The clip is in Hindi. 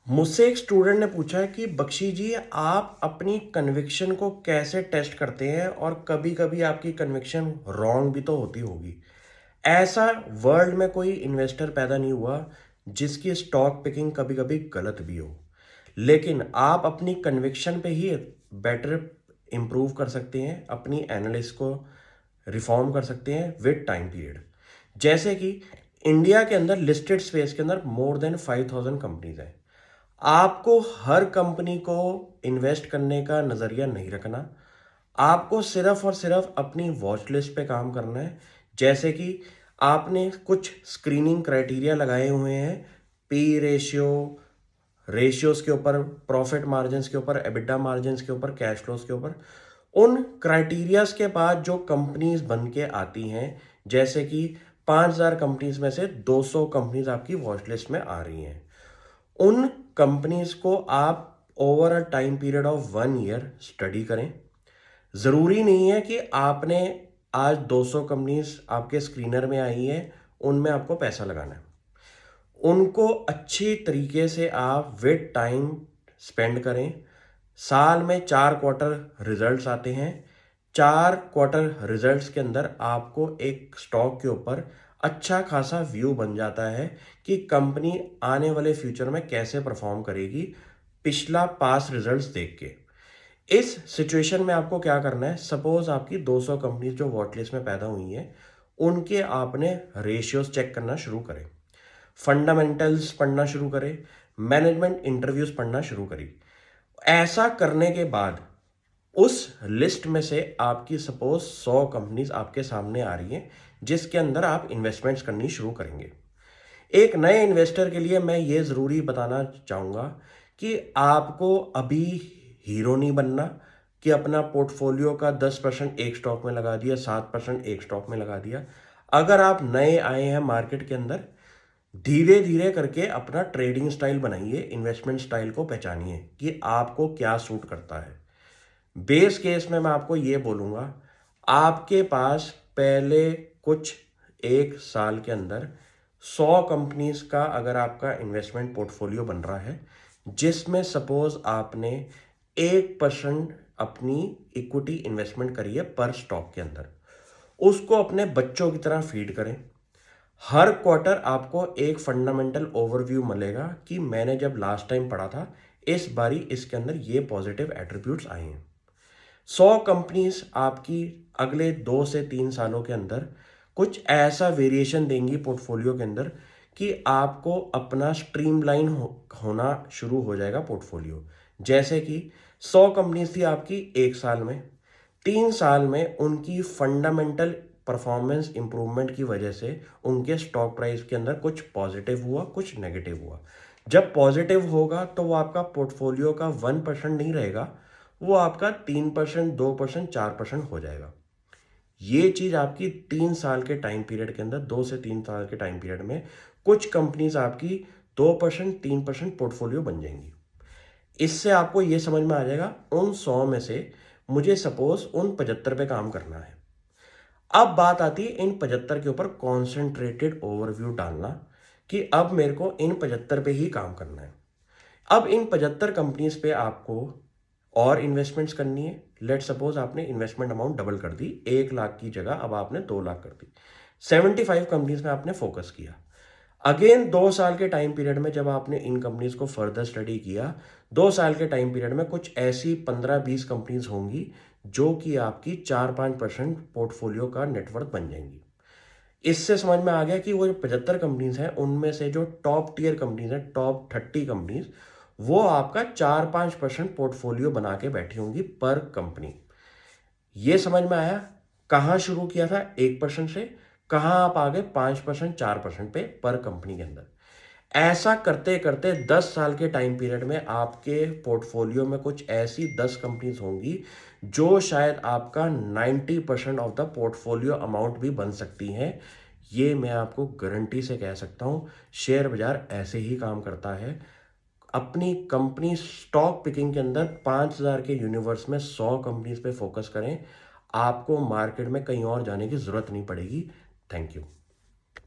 मुझसे एक स्टूडेंट ने पूछा है कि बख्शी जी, आप अपनी कन्विक्शन को कैसे टेस्ट करते हैं और कभी कभी आपकी कन्विक्शन रॉन्ग भी तो होती होगी। ऐसा वर्ल्ड में कोई इन्वेस्टर पैदा नहीं हुआ जिसकी स्टॉक पिकिंग कभी कभी गलत भी हो, लेकिन आप अपनी कन्विक्शन पे ही बेटर इम्प्रूव कर सकते हैं, अपनी एनालिस्ट को रिफॉर्म कर सकते हैं विद टाइम पीरियड। जैसे कि इंडिया के अंदर लिस्टेड स्पेस के अंदर मोर देन 5,000 कंपनीज हैं। आपको हर कंपनी को इन्वेस्ट करने का नज़रिया नहीं रखना। आपको सिर्फ और सिर्फ अपनी वॉच लिस्ट पे काम करना है। जैसे कि आपने कुछ स्क्रीनिंग क्राइटेरिया लगाए हुए हैं, पी रेशियो, रेशियोज के ऊपर, प्रॉफिट मार्जिन्स के ऊपर, एबिटा मार्जिन्स के ऊपर, कैश फ्लोज के ऊपर। उन क्राइटेरियाज के बाद जो कंपनीज बन के आती हैं, जैसे कि 5,000 कंपनीज में से 200 कंपनीज आपकी वॉच लिस्ट में आ रही हैं, उन कंपनीज को आप over a time period of 1 year study करें। ज़रूरी नहीं है कि आपने आज 200 कंपनीज आपके स्क्रीनर में आई है उनमें आपको पैसा लगाना है। उनको अच्छी तरीके से आप विद टाइम स्पेंड करें। साल में 4 क्वार्टर रिजल्ट्स आते हैं। 4 क्वार्टर रिजल्ट्स के अंदर आपको एक स्टॉक के ऊपर अच्छा खासा व्यू बन जाता है कि कंपनी आने वाले फ्यूचर में कैसे परफॉर्म करेगी, पिछला पास रिजल्ट्स देख के। इस सिचुएशन में आपको क्या करना है, सपोज आपकी 200 कंपनीज जो वॉच लिस्ट में पैदा हुई हैं, उनके आपने रेशियोज चेक करना शुरू करें, फंडामेंटल्स पढ़ना शुरू करें, मैनेजमेंट इंटरव्यूज पढ़ना शुरू करें। ऐसा करने के बाद उस लिस्ट में से आपकी सपोज 100 कंपनीज आपके सामने आ रही हैं जिसके अंदर आप इन्वेस्टमेंट्स करनी शुरू करेंगे। एक नए इन्वेस्टर के लिए मैं ये ज़रूरी बताना चाहूँगा कि आपको अभी हीरो नहीं बनना कि अपना पोर्टफोलियो का 10% एक स्टॉक में लगा दिया, 7% एक स्टॉक में लगा दिया। अगर आप नए आए हैं मार्केट के अंदर, धीरे धीरे करके अपना ट्रेडिंग स्टाइल बनाइए, इन्वेस्टमेंट स्टाइल को पहचानिए कि आपको क्या सूट करता है। बेस केस में मैं आपको ये बोलूँगा, आपके पास पहले कुछ एक साल के अंदर 100 कंपनीज का अगर आपका इन्वेस्टमेंट पोर्टफोलियो बन रहा है, जिसमें सपोज आपने 1% अपनी इक्विटी इन्वेस्टमेंट करी है पर स्टॉक के अंदर, उसको अपने बच्चों की तरह फीड करें। हर क्वार्टर आपको एक फंडामेंटल ओवरव्यू मिलेगा कि मैंने जब लास्ट टाइम पढ़ा था, इस बारी इसके अंदर ये पॉजिटिव एट्रीब्यूट्स आए हैं। 100 कंपनीज आपकी अगले 2 से 3 सालों के अंदर कुछ ऐसा वेरिएशन देंगी पोर्टफोलियो के अंदर कि आपको अपना स्ट्रीमलाइन होना शुरू हो जाएगा पोर्टफोलियो। जैसे कि 100 कंपनीज थी आपकी एक साल में, 3 साल में उनकी फंडामेंटल परफॉर्मेंस इंप्रूवमेंट की वजह से उनके स्टॉक प्राइस के अंदर कुछ पॉजिटिव हुआ, कुछ नेगेटिव हुआ। जब पॉजिटिव होगा तो वो आपका पोर्टफोलियो का 1% नहीं रहेगा, वो आपका 3%, 2%, 4% हो जाएगा। ये चीज़ आपकी 3 साल के टाइम पीरियड के अंदर, 2 से 3 साल के टाइम पीरियड में कुछ कंपनीज आपकी 2%, 3% पोर्टफोलियो बन जाएंगी। इससे आपको ये समझ में आ जाएगा उन 100 में से मुझे सपोज उन 75 पे काम करना है। अब बात आती है इन 75 के ऊपर कॉन्सेंट्रेटेड ओवरव्यू डालना कि अब मेरे को इन 75 पे ही काम करना है। अब इन 75 कंपनीज पे आपको और इन्वेस्टमेंट्स करनी है। लेट सपोज आपने इन्वेस्टमेंट अमाउंट डबल कर दी, 1 लाख की जगह अब आपने 2 लाख कर दी। 75 कंपनीज में आपने फोकस किया। अगेन 2 साल के टाइम पीरियड में जब आपने इन कंपनीज को फर्दर स्टडी किया, 2 साल के टाइम पीरियड में कुछ ऐसी 15-20 कंपनीज होंगी जो कि आपकी 4-5% पोर्टफोलियो का नेटवर्क बन जाएंगी। इससे समझ में आ गया कि वो जो 75 कंपनीज हैं उनमें से जो टॉप टियर कंपनीज हैं, टॉप 30 कंपनीज, वो आपका 4-5% पोर्टफोलियो बना के बैठी होंगी पर कंपनी। ये समझ में आया कहाँ शुरू किया था 1% से, कहाँ आप आ गए 5%, 4% पे पर कंपनी के अंदर। ऐसा करते करते 10 साल के टाइम पीरियड में आपके पोर्टफोलियो में कुछ ऐसी 10 कंपनीज होंगी जो शायद आपका 90% ऑफ द पोर्टफोलियो अमाउंट भी बन सकती हैं। ये मैं आपको गारंटी से कह सकता हूँ। शेयर बाजार ऐसे ही काम करता है। अपनी कंपनी स्टॉक पिकिंग के अंदर 5,000 के यूनिवर्स में 100 कंपनीज पे फोकस करें। आपको मार्केट में कहीं और जाने की जरूरत नहीं पड़ेगी। Thank you.